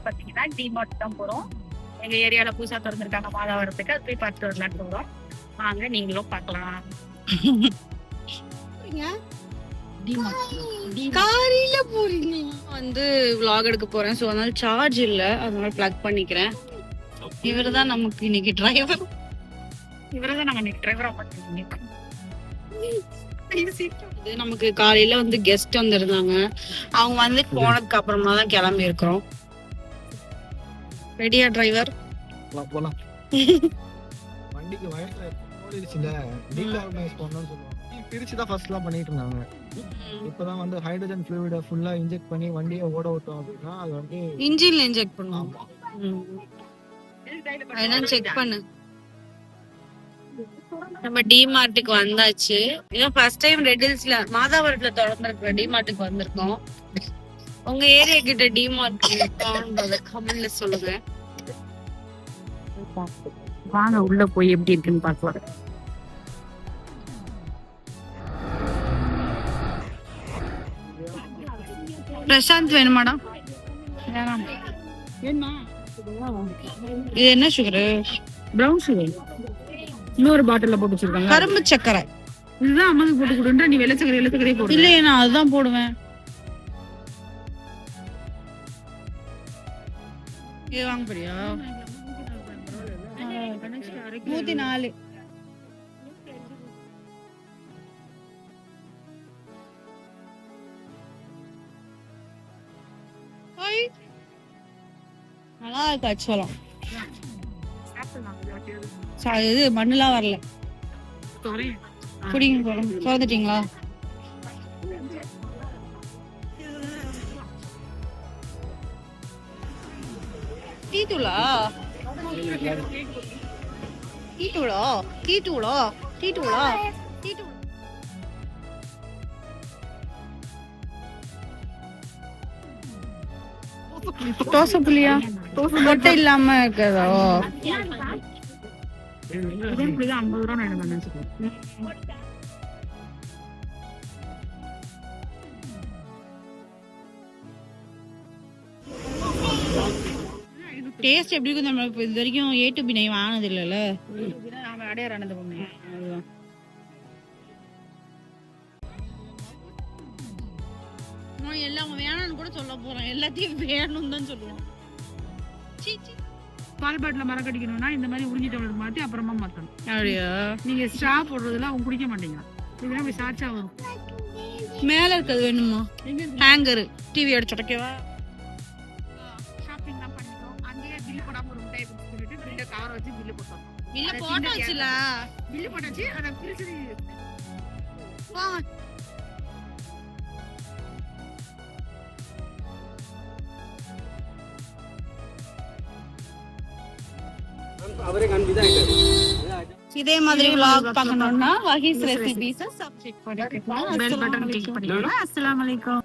பாத்தீங்கன்னா டிமார்ட் தான் போறோம். எங்க ஏரியால புதுசா திறந்திருக்காங்க மாதாவரத்துக்கு. அது போய் பார்த்துட்டு வரலான்னு போறோம். வாங்க நீங்களும் பார்க்கலாம். காரில போறீங்க வந்து vlog எடுக்க போறேன். சோ அதனால சார்ஜ் இல்ல, அதனால பிளக் பண்ணிக்கிறேன். இவர்தான் நமக்கு இன்னைக்கு டிரைவர். இவரதான் நாங்க இன்னைக்கு டிரைவரா பார்த்துருக்கோம். நமக்கு காலையில வந்து கெஸ்ட் வந்திருந்தாங்க. அவங்க வந்து போனதுக்கு அப்புறமா தான் கிளம்பி இருக்கிறோம். ரெடியா டிரைவர்? போலாம். வண்டிக்கு வயசுல ஓடிடுச்சுல, டீகார்பனைஸ் பண்ணணும்னு சொல்லுவாங்க. பிரிச்சு தான் ஃபர்ஸ்ட்லாம் பண்ணிட்டு இருந்தாங்க. இப்பதான் வந்து ஹைட்ரஜன் ஃப்ளூயிட ஃபுல்லா இன்ஜெக்ட் பண்ணி வண்டியை ஓட விட்டோம் அப்படின்னா அது வந்து இன்ஜின்ல இன்ஜெக்ட் பண்ணுவோம். என்னன்னு செக் பண்ணு. நம்ம டிமார்ட்டுக்கு வந்தாச்சு. இதான் ஃபர்ஸ்ட் டைம் ரெட்டில்ஸ்ல மாதாவரத்துல திறந்திருக்கிற டிமார்ட்டுக்கு வந்திருக்கோம். உங்க ஏரியா கிட்ட டிமார்ட் இருக்கான்றத கமெண்ட்ல சொல்லுங்க. வாங்க உள்ள போய் எப்படி இருக்குன்னு பார்க்கலாம். பிரசாந்த் வேணுமாடா? என்ன இது என்ன சுகரு? Brown sugar. இன்னொரு பாட்டில்ல போட்டு வச்சிருக்காங்க. கரும்பு சக்கரை. இதுதான் அம்மாக்கு போட்டு கொடுன்றா, நீ வெள்ளச்சக்கரை போடு. இல்லையே, நான் அதுதான் போடுவேன். இது வாங்க போறியா? 104. நல்லா இருக்கு ஆக்சுவலாம். இது மண்ணுலாம் வரல. குடிங்க, திறந்துட்டீங்களா? டீ தூளா? டீ தூளா? டீ தூளா? டீ தூளா? டீ தூள். தோசை புளியா? மொட்டை இல்லாம இருக்கிறதோ? இதன் புளி தான் 50 ரூபா நான் நினைச்சுக்கேன். டேஸ்ட் எப்படி இருக்கும்? நம்ம இது வரைக்கும் A to B நெய் வாங்கினது இல்லைல்ல. நாம அடையார் ஆனது பொண்ணு. நான் எல்லாம் வேணும்னு கூட சொல்ல போறேன். எல்லாத்தையும் வேணும்னு தான் சொல்லுவோம். பால் பாட்டில மரம் கட்டிக்கணும்னா இந்த மாதிரி உறிஞ்சிட்டு மாத்தி அப்புறமா மாத்தணும். அப்படியா? நீங்க ஸ்ட்ரா போடுறதுல அவங்க குடிக்க மாட்டீங்க. இதெல்லாம் போய் சாச்சா வரும். மேல இருக்கிறது வேணுமா? ஹேங்கர் டிவி அடிச்சு உடைக்கவா? ஷாப்பிங் தான் பண்ணிட்டோம். அங்கேயே பில்லு போடாம ஒரு முட்டையை கொடுத்துட்டு பில்ல கவர் வச்சு பில்லு போட்டோம். பில்ல போட்டாச்சுல. பில்லு போட்டாச்சு. அதை பிரிச்சு இதே மாதிரி vlog பார்க்கணும்னா வஹீஸ் recipes subscribe bell button click பண்ணிக்கோங்க. அஸ்ஸலாமு அலைக்கும்.